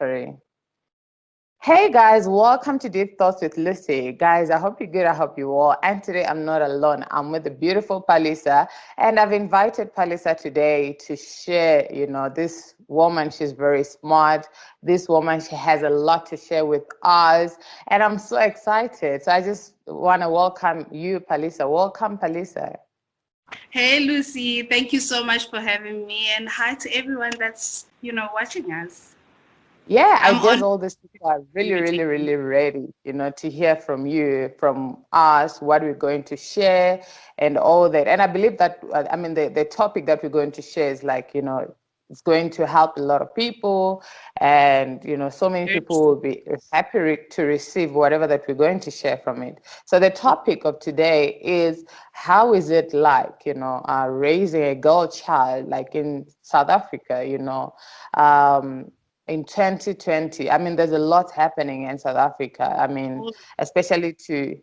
Sorry. Hey guys, welcome to Deep Thoughts with Lucy. Guys, I hope you're good. I hope you're well. And today I'm not alone. I'm with the beautiful Palisa, and I've invited Palisa today to share, this woman, she's very smart. This woman, she has a lot to share with us, and I'm so excited. So I just want to welcome you, Palisa. Welcome, Palisa. Hey, Lucy. Thank you so much for having me. And hi to everyone that's, watching us. Yeah, I I'm guess on all these people are really, really, invitation. really ready, to hear from you, from us, what we're going to share and all that. And I believe that, the topic that we're going to share is like, it's going to help a lot of people. And, so many people will be happy to receive whatever that we're going to share from it. So the topic of today is, how is it like, raising a girl child, like in South Africa, in 2020. I mean, there's a lot happening in South Africa. I mean, especially to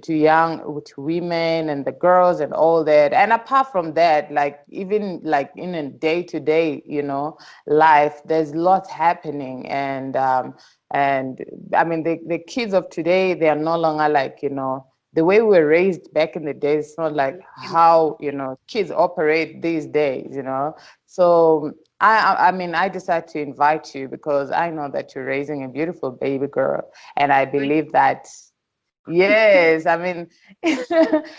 young, to women and the girls and all that. And apart from that, like even like in a day-to-day, life, there's lots happening. And I mean, the kids of today, they are no longer like, the way we were raised back in the days. It's not like how, kids operate these days. So I decided to invite you because I know that you're raising a beautiful baby girl, and I believe that, yes, I mean,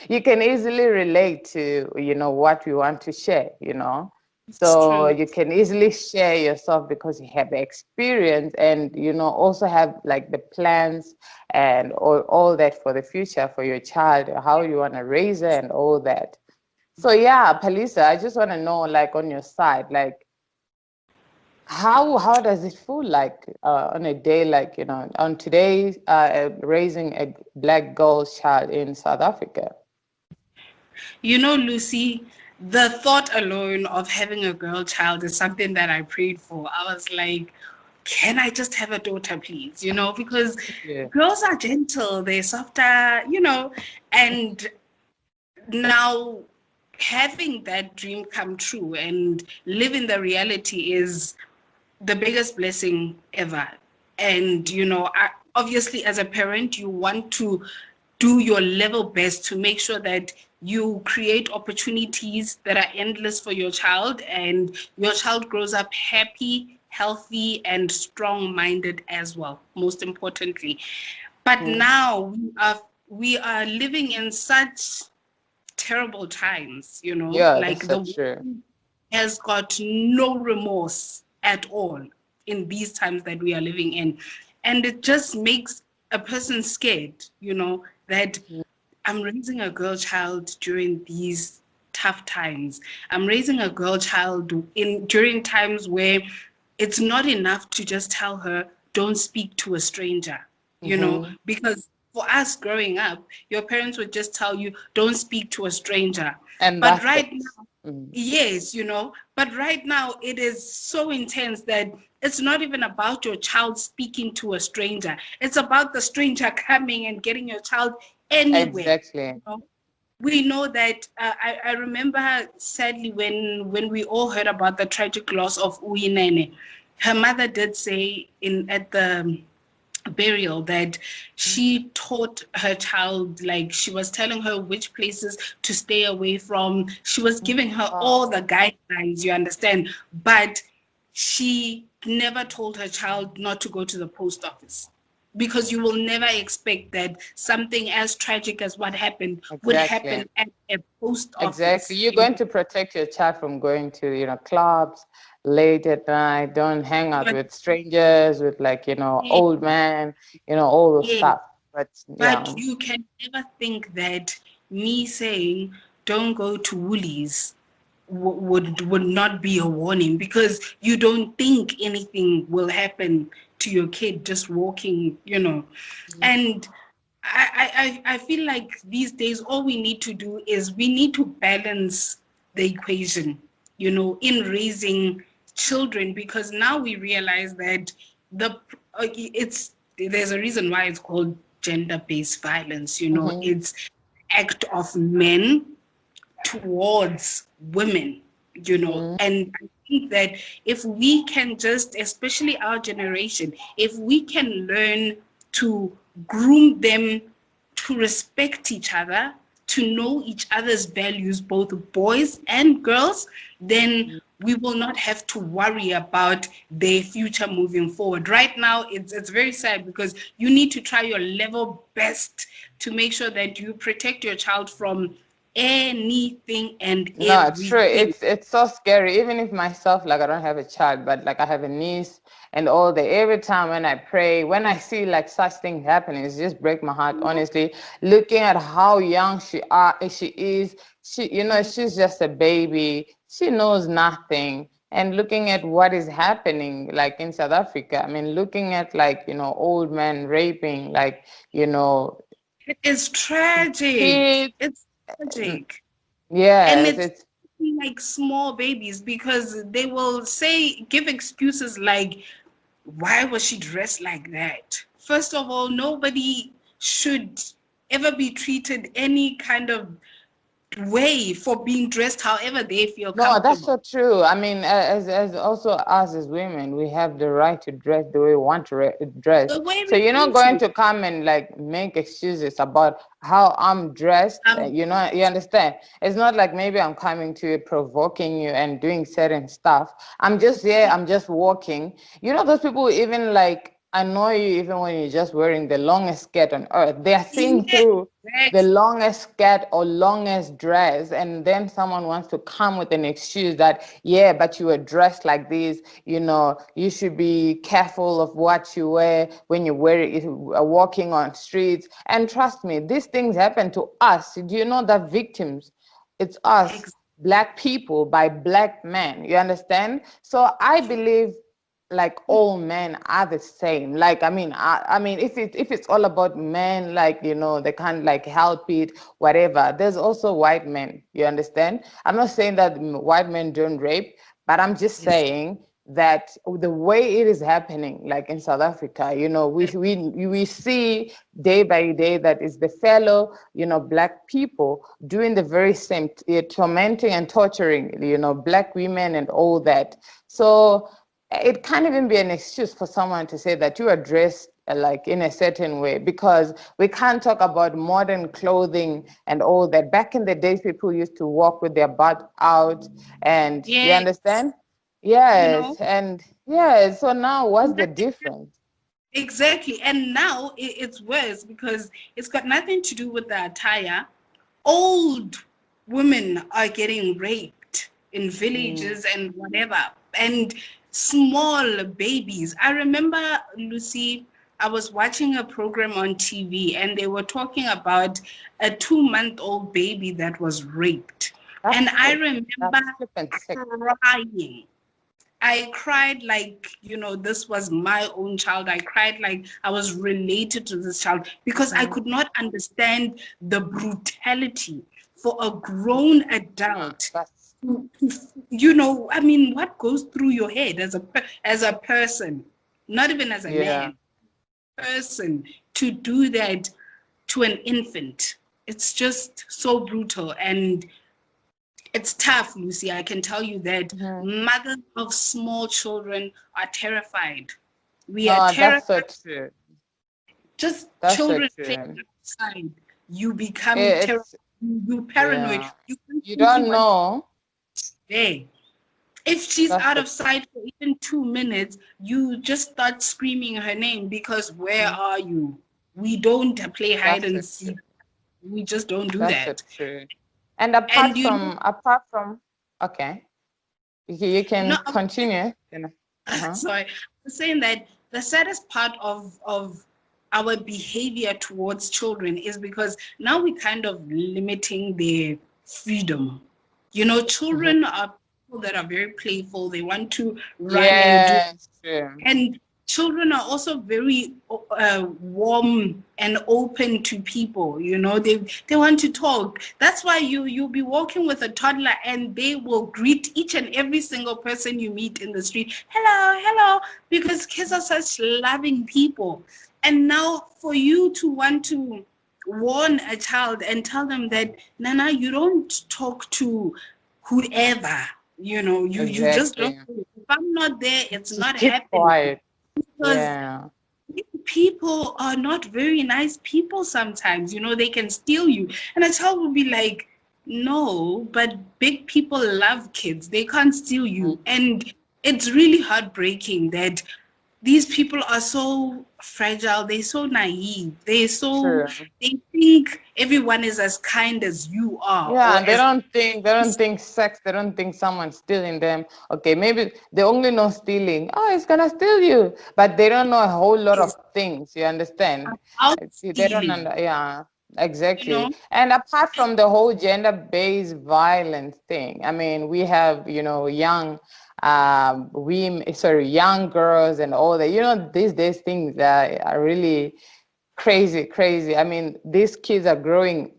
you can easily relate to, what we want to share. It's So true. you can easily share yourself because you have the experience and, also have like the plans and all that for the future for your child, how you want to raise her and all that. So yeah, Palisa, I just want to know, like on your side, like, how does it feel like on a day like, on today, raising a black girl child in South Africa? Lucy, the thought alone of having a girl child is something that I prayed for. I was like, can I just have a daughter, please? Because Yeah. girls are gentle, they're softer, and now having that dream come true and living the reality is the biggest blessing ever. And, obviously, as a parent, you want to do your level best to make sure that you create opportunities that are endless for your child and your child grows up happy, healthy, and strong-minded as well, most importantly. But now we are living in such terrible times, Yeah, like that's so the true. world has got no remorse at all in these times that we are living in. And it just makes a person scared, that I'm raising a girl child during these tough times. I'm raising a girl child during times where it's not enough to just tell her, don't speak to a stranger, Mm-hmm. because for us growing up, your parents would just tell you, don't speak to a stranger. And But that's it. right now, yes, but right now it is so intense that it's not even about your child speaking to a stranger. It's about the stranger coming and getting your child anywhere. Exactly. We know that I remember sadly when we all heard about the tragic loss of Uyinene. Her mother did say at the burial that she taught her child, like she was telling her which places to stay away from. She was giving her all the Wow. guidelines, you understand, but she never told her child not to go to the post office, because you will never expect that something as tragic as what happened would Exactly. happen at a post Exactly. office. You're going to protect your child from going to, clubs late at night. Don't hang out But with strangers, with like, yeah, old man, all those yeah. stuff. But But yeah. you can never think that me saying don't go to Woolies would not be a warning, because you don't think anything will happen to your kid just walking. And I feel like these days all we need to do is we need to balance the equation, in raising children, because now we realize that it's there's a reason why it's called gender-based violence. Mm-hmm. It's act of men towards women. you know. And I think that if we can just, especially our generation, if we can learn to groom them to respect each other, to know each other's values, both boys and girls, then we will not have to worry about their future moving forward. Right now, it's very sad because you need to try your level best to make sure that you protect your child from anything and No, it's true. everything. It's so scary. Even if myself, like I don't have a child, but like I have a niece and all that. Every time when I pray, when I see like such things happening, it just break my heart. Honestly, looking at how young she is. She's just a baby. She knows nothing. And looking at what is happening, like in South Africa, I mean, looking at like old men raping, like It is tragic. kids. It's tragic. And Yes, it's it's like small babies because they will give excuses like, why was she dressed like that? First of all, nobody should ever be treated any kind of way for being dressed however they feel No, that's comfortable. so true. I mean, as also us as women, we have the right to dress the way we want to dress. The way So we you're not want going to. to come and like make excuses about how I'm dressed. Um, You understand? It's not like maybe I'm coming to you, provoking you and doing certain stuff. I'm just here. I'm just walking. Those people even like annoy you even when you're just wearing the longest skirt on earth. They are seeing yeah, through the exactly. longest skirt or longest dress, and then someone wants to come with an excuse that, yeah, but you were dressed like this, you should be careful of what you wear when you wear it walking on streets. And trust me, these things happen to us. Do you know that victims, it's us, black people by black men? You understand? So I believe like all men are the same. Like I mean if it's all about men, like they can't like help it, whatever. There's also white men. You understand? I'm not saying that white men don't rape, but I'm just Yes. saying that the way it is happening, like in South Africa, we see day by day that it's the fellow black people doing the very same, tormenting and torturing black women and all that. So it can't even be an excuse for someone to say that you are dressed like in a certain way, because we can't talk about modern clothing and all that. Back in the days, people used to walk with their butt out, and you Yes. understand? You know? Yes, and yes. So now, what's the difference? Exactly. And now it's worse because it's got nothing to do with the attire. Old women are getting raped in Mm. villages and whatever. And small babies. I remember, Lucy, I was watching a program on TV and they were talking about a 2-month-old baby that was raped. And That's I sick. remember That's flipping sick. crying. I cried like, this was my own child. I cried like I was related to this child because I Mm. could not understand the brutality for a grown adult. That's I mean, what goes through your head as a person, not even as a yeah. man, person, to do that to an infant? It's just so brutal. And it's tough, Lucy. I can tell you that Mhm. mothers of small children are terrified. We are No, that's so terrified. true. Just That's so children playing true. outside. You become terrified. It's You paranoid. yeah. You can't You simply don't want to know. stay. If she's That's out the of sight for even 2 minutes, you just start screaming her name because where Mhm. are you? We don't play hide That's and so true. seek. We just don't do That's so that. true. And And you know, okay, you no, can continue. Uh-huh. sorry, I'm saying that the saddest part of our behavior towards children is because now we're kind of limiting their freedom. Mhm. Children are people that are very playful. They want to run and do. Yes, true. And children are also very warm and open to people. They want to talk. That's why you'll be walking with a toddler and they will greet each and every single person you meet in the street. Hello, hello, because kids are such loving people. And now for you to want to warn a child and tell them that, Nana, you don't talk to whoever. You just don't. Exactly. If I'm not there, it's Just not keep happening. quiet. Because Yeah. people are not very nice people sometimes. They can steal you. And a child will be like, no, but big people love kids. They can't steal you. And it's really heartbreaking that these people are so fragile. They're so naive. True. They think everyone is as kind as you are, Yeah, or and as they don't think sex, they don't think someone's stealing them. Okay, maybe they only know stealing. Oh, it's gonna steal you. But they don't know a whole lot of things, you understand? about They don't stealing. yeah, You know, exactly. And apart from the whole gender-based violence thing, I mean, we have, young young girls and all that. These days things are really crazy. I mean, these kids are growing,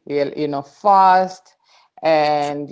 fast, and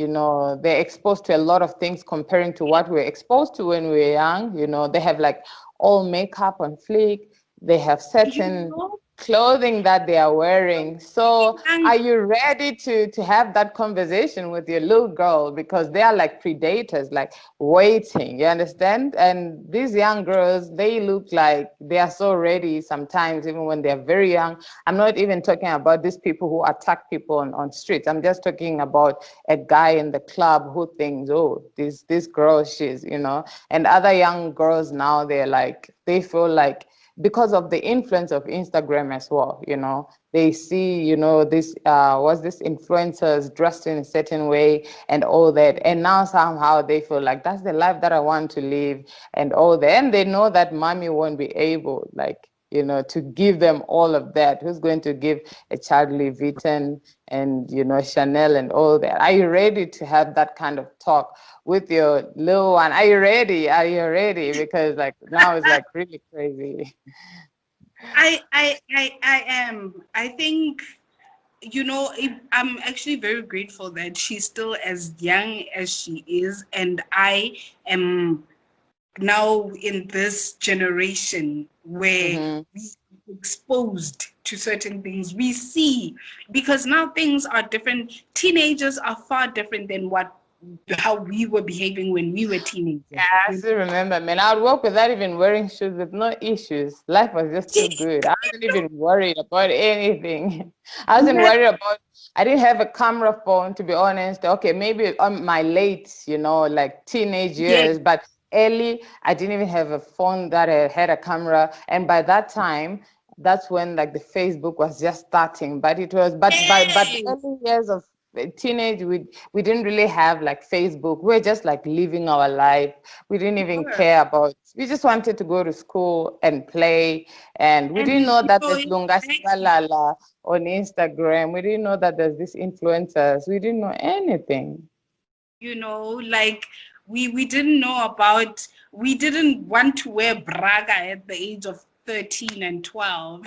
they're exposed to a lot of things comparing to what we were exposed to when we were young. They have like all makeup on fleek. They have you certain know, clothing that they are wearing. So young are you ready to have that conversation with your little girl, because they are like predators, like waiting, you understand? And these young girls, they look like they are so ready sometimes, even when they're very young. I'm not even talking about these people who attack people on streets. I'm just talking about a guy in the club who thinks, oh, this girl, and other young girls now, they feel like, because of the influence of Instagram as well, they see, this was this influencers dressed in a certain way and all that, and now somehow they feel like that's the life that I want to live and all that, and they know that mommy won't be able, like, to give them all of that. Who's going to give a child Louis Vuitton and Chanel and all that? Are you ready to have that kind of talk with your little one? Are you ready? Are you ready? Because like now it's like really crazy. I am. I think, I'm actually very grateful that she's still as young as she is, and I am now in this generation where Mm-hmm. we are exposed to certain things. We see, because now things are different. Teenagers are far different than how we were behaving when we were teenagers. I still remember, man. I would walk without even wearing shoes with no issues. Life was just too good. I wasn't even worried about anything. I wasn't worried about, I didn't have a camera phone, to be honest. Okay, maybe on my late, like teenage Yeah. years, but early, I didn't even have a phone that had a camera. And by that time, that's when like the Facebook was just starting. But it was, but the Yes. early years of teenage, we didn't really have like Facebook. We're just like living our life. We didn't even care about, we just wanted to go to school and play. And we didn't And know that there's Lunga exactly. Shibalala on Instagram. We didn't know that there's these influencers. We didn't know anything. Like we didn't know about, we didn't want to wear braga at the age of 13 and 12.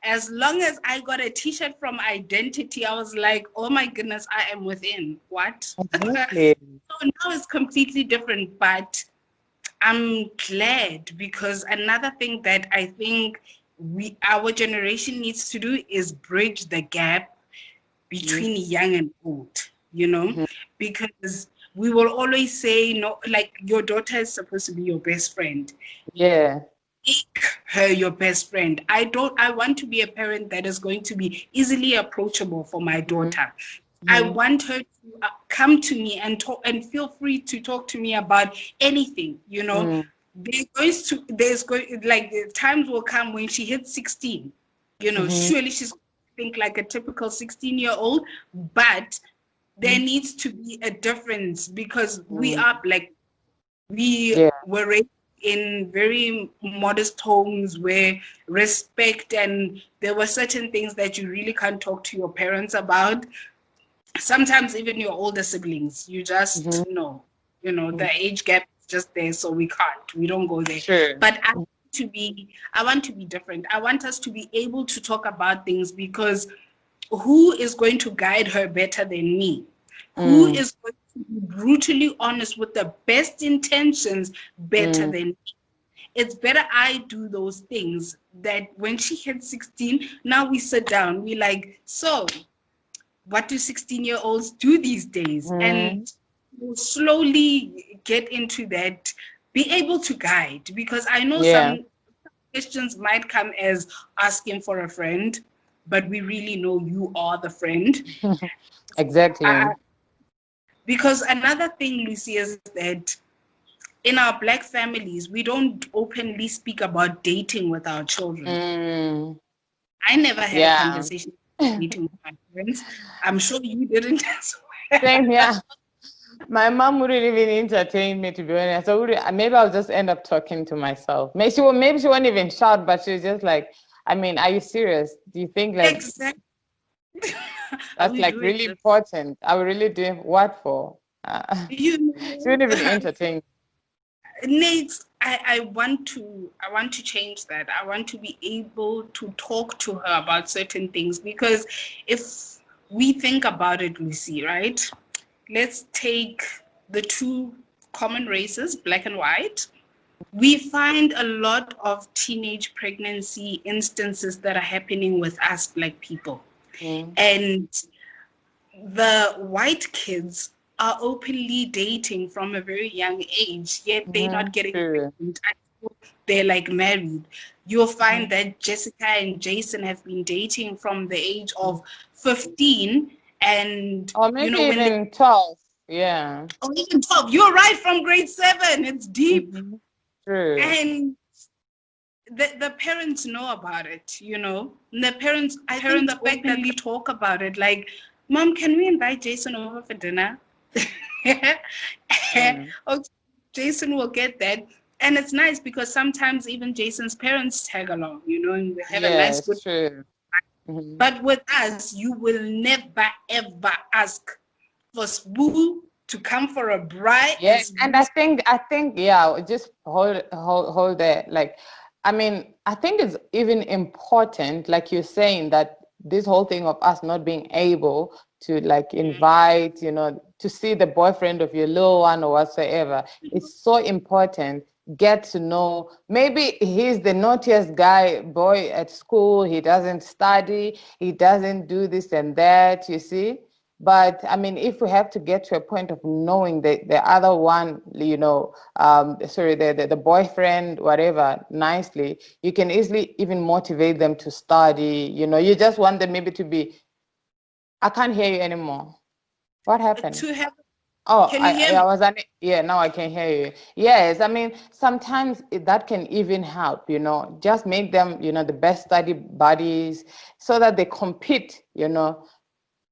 As long as I got a t-shirt from Identity, I was like, oh my goodness, I am within. What? So Exactly. now it's completely different, but I'm glad, because another thing that I think our generation needs to do is bridge the gap Mhm. between young and old, you know, Mhm. because we will always say, no, like your daughter is supposed to be your best friend. Yeah. Make her your best friend. I want to be a parent that is going to be easily approachable for my Mhm. daughter. I Mhm. want her to come to me and talk, and feel free to talk to me about anything, Mhm. there's going, like, the times will come when she hits 16, Mhm. surely she's going to think like a typical 16-year-old, but there needs to be a difference, because Mhm. we Yeah. were raised in very modest homes where respect, and there were certain things that you really can't talk to your parents about. Sometimes even your older siblings, you Mhm. just know, the age gap is just there, so we don't go there. Sure. But I want to be different. I want us to be able to talk about things, because who is going to guide her better than me? Who Mm. is going to be brutally honest with the best intentions better Mm. than me? It's better I do those things, that when she hits 16, now we sit down, we like, so what do 16-year-olds do these days? And Mm. slowly get into that, be able to guide, because I know Yeah. some questions might come as asking for a friend, but we really know you are the friend. Exactly. uh, because another thing, Lucy, is that in our Black families, we don't openly speak about dating with our children. Mm, I never had a yeah. conversation about dating with my parents. I'm sure you didn't as well. Same here. My mom wouldn't even entertain me, to be honest. So maybe I'll just end up talking to myself. Maybe she won't even shout, but she's just like, I mean, are you serious? Do you think like Exactly. Are that's we like doing really this? important? Are we really doing what for? You She wouldn't even know, entertain. Next, I want to change that. I want to be able to talk to her about certain things, because if we think about it, Lucy, right? Let's take the two common races, black and white. We find a lot of teenage pregnancy instances that are happening with us black people. Mm, And the white kids are openly dating from a very young age, yet they're not getting true. pregnant until they're like married. You'll find Mhm. that Jessica and Jason have been dating from the age of 15, and Or maybe when they, even 12. Yeah. or even 12, you're right, from grade 7, it's deep. Hmm. True. And the parents know about it, And the parents, I think, Parents the fact that openly. they talk about it, like, Mom, can we invite Jason over for dinner? Mm. Okay, Jason will get that. And it's nice because sometimes even Jason's parents tag along, and we have a nice, good. Yes, true. Hmm. But with us, you will never ever ask for Spoo to come for a bride and Yeah, and Spoo. I think, yeah, just hold there. Like, I mean, I think it's even important, like you're saying, that this whole thing of us not being able to like invite, to see the boyfriend of your little one or whatsoever, it's so important. Get to know. Maybe he's the naughtiest boy at school. He doesn't study. He doesn't do this and that. You see. But I mean, if we have to get to a point of knowing the other one, sorry, the boyfriend, whatever, nicely, you can easily even motivate them to study. You just want them maybe to be. I can't hear you anymore. What happened? To have, Oh, can you I, hear I me? was on it. Yeah, now I can hear you. Yes, I mean, sometimes that can even help, just make them, the best study buddies so that they compete, like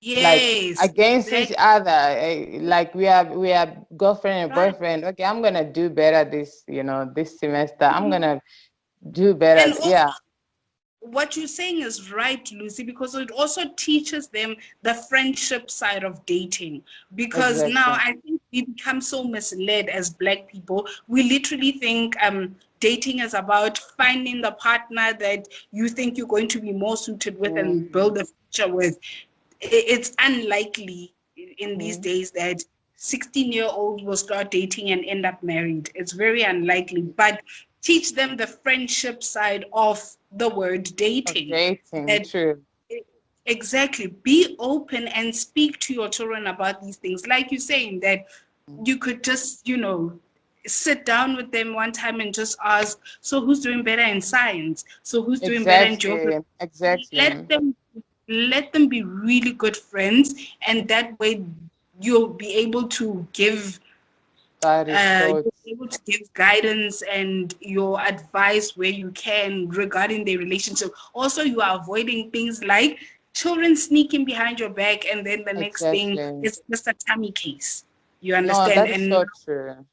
Yes, against each exactly. other, like we are girlfriend and Right. boyfriend. Okay, I'm gonna do better this semester. I'm gonna do better. And Yeah, what you're saying is right, Lucy, because it also teaches them the friendship side of dating. Because now exactly. I think we become so misled as Black people. We literally think dating is about finding the partner that you think you're going to be more suited with and Mhm. build a future with. It's unlikely in these Mhm. days that 16-year-old will start dating and end up married. It's very unlikely. But teach them the friendship side of the word Of dating. dating, That true. exactly, be open and speak to your children about these things. Like you're saying, that you could just, sit down with them one time and just ask, so who's doing better in science? So who's doing better in geography? Exactly, Let exactly. them let them be really good friends, and that way you'll be able to give That is so. you'll be able to give guidance and your advice where you can regarding the relationship. Also, you are avoiding things like children sneaking behind your back, and then the next thing Exactly. is just a tummy case. You No, understand? that is And so true.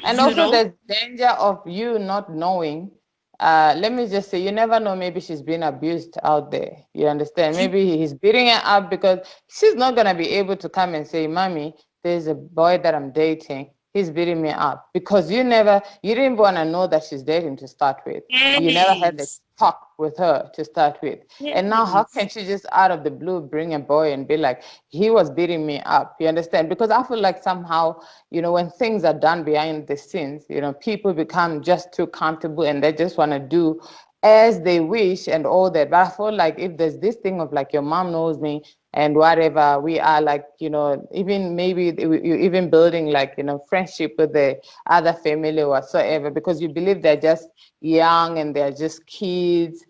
And you also, know, there's danger of you not knowing. Let me just say, you never know. Maybe she's being abused out there. You understand? you, Maybe he's beating her up because she's not gonna be able to come and say, "Mommy, there's a boy that I'm dating. He's beating me up," because you didn't want to know that she's dating to start with. You never had the yes, talk with her to start with. And now, how yes, can she just out of the blue bring a boy and be like, "He was beating me up"? You understand? Because I feel like somehow, when things are done behind the scenes, people become just too comfortable and they just want to do as they wish and all that. But I feel like if there's this thing of like, your mom knows me, and whatever, we are like, even maybe you're even building like, friendship with the other family or whatsoever, because you believe they're just young and they're just kids,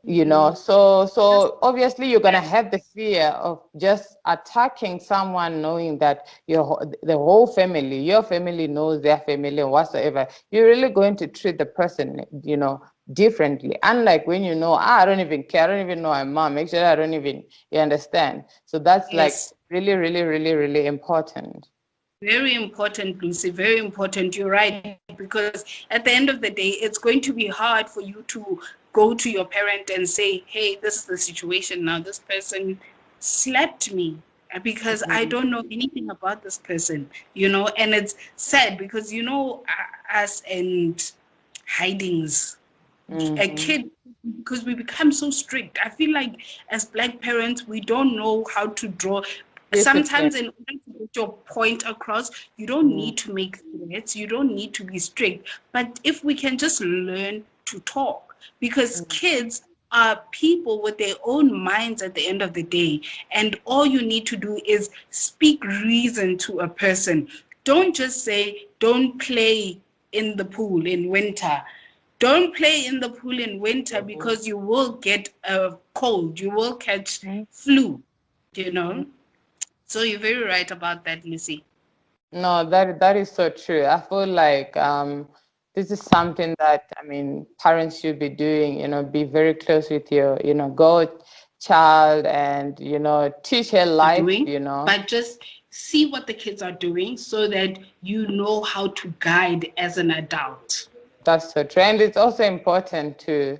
so obviously you're going to have the fear of just attacking someone, knowing that the whole family, your family knows their family or whatsoever. You're really going to treat the person, differently, unlike when I don't even care, I don't even know my mom, actually I don't even, you understand. So that's like Yes. really, really, really, really important. Very important, Lucy. Very important. You're right. Because at the end of the day, it's going to be hard for you to go to your parent and say, hey, this is the situation now. This person slapped me because I Mhm. don't know anything about this person, and it's sad because, us and hidings, a Mhm. kid, because we become so strict. I feel like as Black parents, we don't know how to draw. Discipline. Sometimes, in order to get your point across, you don't Mhm. need to make threats, you don't need to be strict. But if we can just learn to talk, because Mhm. kids are people with their own minds at the end of the day, and all you need to do is speak reason to a person. Don't just say, don't play in the pool in winter. Don't play in the pool in winter Mhm. because you will get a cold, you will catch Mhm. flu, you know. So you're very right about that, Lucy. No, that is so true. I feel like this is something that, I mean, parents should be doing, be very close with your, go child, and, teach her life, Doing, but just see what the kids are doing so that you know how to guide as an adult. That's so true. And it's also important to,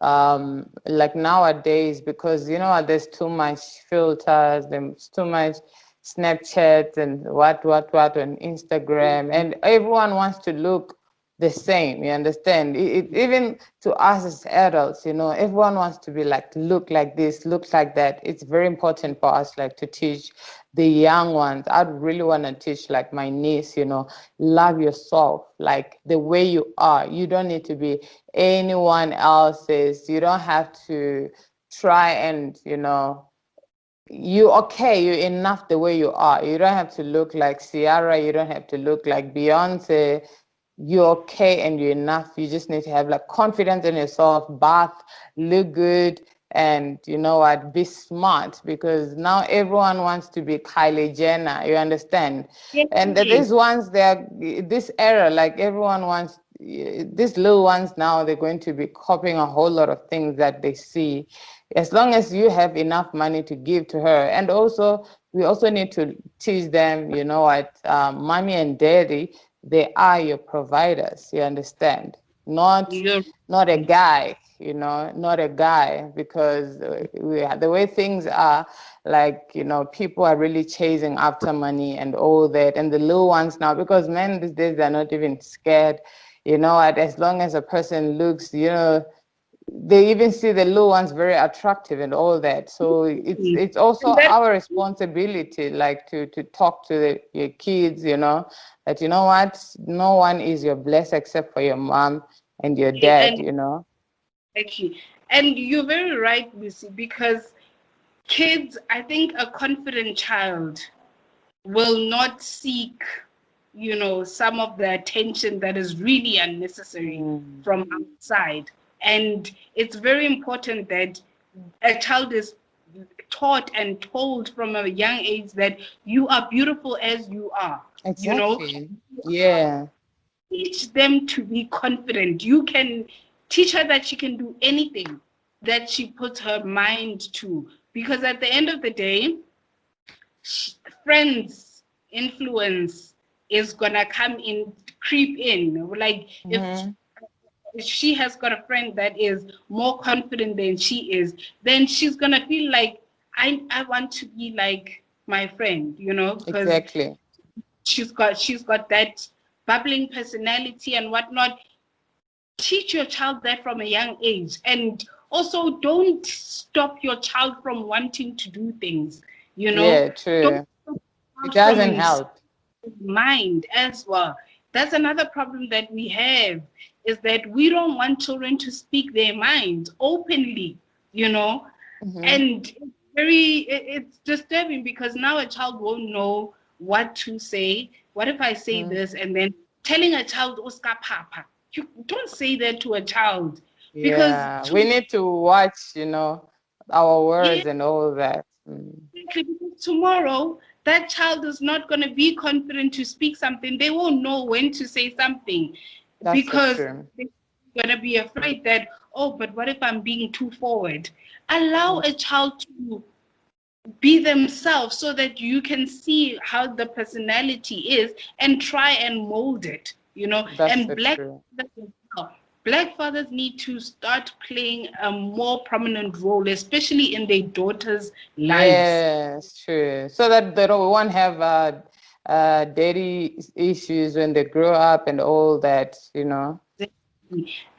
like nowadays, because there's too much filters, there's too much Snapchat and what on Instagram, and everyone wants to look the same. You understand? Even to us as adults, everyone wants to be like, look like this, look like that. It's very important for us, like, to teach the young ones. I'd really want to teach like my niece, love yourself like the way you are. You don't need to be anyone else's. You don't have to try and, you're enough the way you are. You don't have to look like Ciara, you don't have to look like Beyonce. You're okay and you're enough. You just need to have like confidence in yourself, bath, look good, and be smart, because now everyone wants to be Kylie Jenner, you understand? And Yes. these ones, they're this era, like everyone wants, these little ones now, they're going to be copying a whole lot of things that they see, as long as you have enough money to give to her. And also, we also need to teach them, mommy and daddy, they are your providers, you understand? Not You're not a right. guy, not a guy, because the way things are, like, people are really chasing after money and all that. And the little ones now, because men these days, they're not even scared, as long as a person looks, they even see the little ones very attractive and all that. So it's also And that our responsibility, like, to talk to your kids, that, what, no one is your bless except for your mom and your dad, and actually, and you're very right, Lucy, because kids, I think a confident child will not seek, some of the attention that is really unnecessary Mm. from outside. And it's very important that a child is taught and told from a young age that you are beautiful as you are. You know, Exactly. Yeah. teach them to be confident. You can teach her that she can do anything that she puts her mind to. Because at the end of the day, friends influence is gonna come in, creep in. Like if Hmm. she has got a friend that is more confident than she is, then she's gonna feel like I want to be like my friend, because Exactly. she's got that bubbling personality and whatnot. Teach your child that from a young age, and also don't stop your child from wanting to do things. Yeah, Don't true. stop It your child doesn't from help. mind as well. That's another problem that we have, is that we don't want children to speak their minds openly, you know. Hmm. And it's disturbing because now a child won't know what to say. What if I say Mm. this? And then telling a child, Oscar Papa. You don't say that to a child because Yeah, we need to watch, our yeah, words and all that. Mm. exactly, because tomorrow that child is not going to be confident to speak something. They won't know when to say something That's so because true. they're going to be afraid that, oh, but what if I'm being too forward? Allow Mm. a child to be themselves so that you can see how the personality is and try and mold it, That's and so true. black fathers need to start playing a more prominent role, especially in their daughters' lives. Yes, true. So that they won't have daddy issues when they grow up and all that.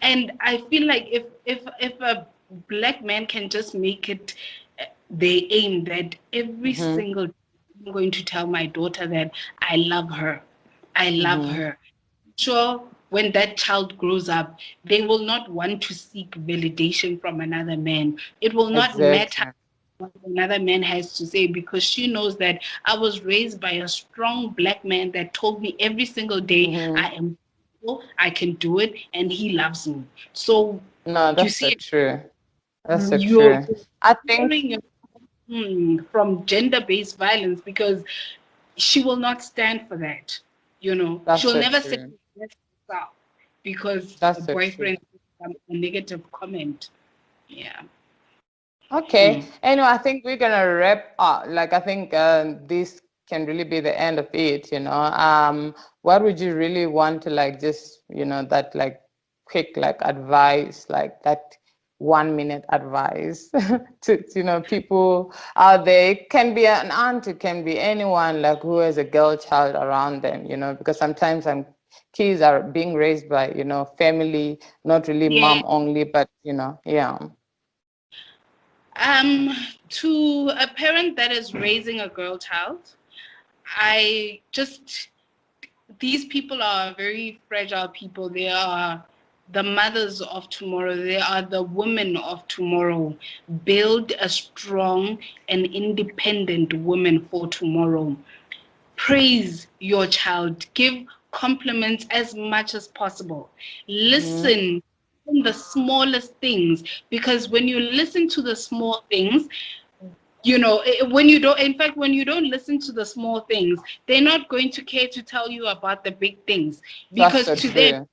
And I feel like if a black man can just make it their aim that every Mm-hmm. single day I'm going to tell my daughter that I love her. I love Mm-hmm. her. Sure, when that child grows up, they will not want to seek validation from another man. It will not matter Exactly. what another man has to say because she knows that I was raised by a strong black man that told me every single day Mm-hmm. I am capable, I can do it, and he loves me. So No, you that's so see, true. That's so you're true. I think hearing from gender-based violence because she will not stand for that. that's She'll so never say true. herself because a That's so true. boyfriend a negative comment. Yeah. Okay. Mm. Anyway, I think we're gonna wrap up. Like, I think this can really be the end of it. What would you really want to like just, that like quick like advice, like that 1 minute advice to people out there. It can be an aunt, it can be anyone like who has a girl child around them, because sometimes kids are being raised by, family, not really Yeah. mom only, but yeah. Um, to a parent that is raising a girl child, I just these people are very fragile people. They are the mothers of tomorrow. They are the women of tomorrow. Build a strong and independent woman for tomorrow. Praise your child. Give compliments as much as possible. Mm-hmm. Listen in the smallest things because when you listen to the small things, when you don't, in fact, when you don't listen to the small things, they're not going to care to tell you about the big things That's because so to them true.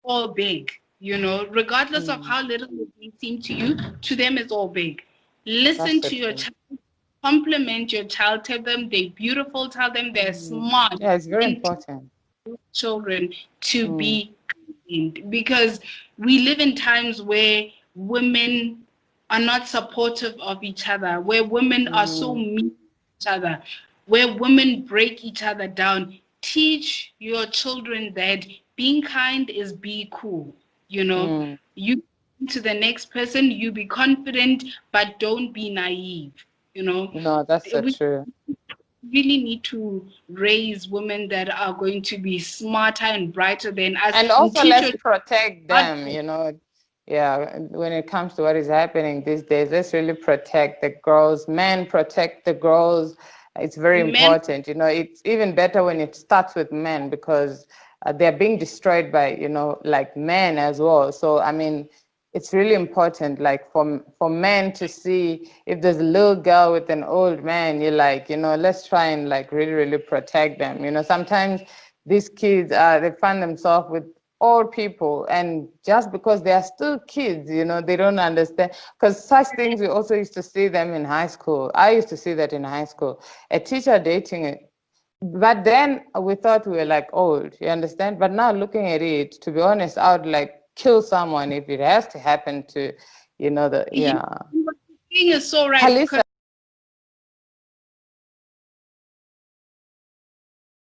all big, regardless of Mm. how little it may seem to you, to them it's all big. That's Listen so to your true. child, compliment your child, tell them they're beautiful, tell them they're Mm. smart, Yeah, it's very and important. children to Mm. be kind because we live in times where women are not supportive of each other, where women are so Mm. mean to each other, where women break each other down. Teach your children that being kind is be cool. Mm. You to the next person, you be confident, but don't be naive. You know, No, that's so we true. really need to raise women that are going to be smarter and brighter than us And and also teach let's your protect hard them. Yeah, when it comes to what is happening these days, let's really protect the girls. Men, protect the girls. It's very men. important. It's even better when it starts with men because they're being destroyed by, like men as well. So, I mean, it's really important, like for men to see if there's a little girl with an old man, you're like, let's try and like really, really protect them. Sometimes these kids they find themselves with old people, and just because they are still kids, they don't understand, because such things we also used to see them in high school. I used to see that in high school, a teacher dating it. But then we thought we were like old, you understand? But now looking at it, to be honest, I would like kill someone if it has to happen to, the He, yeah. what you're saying is so right Halisa, because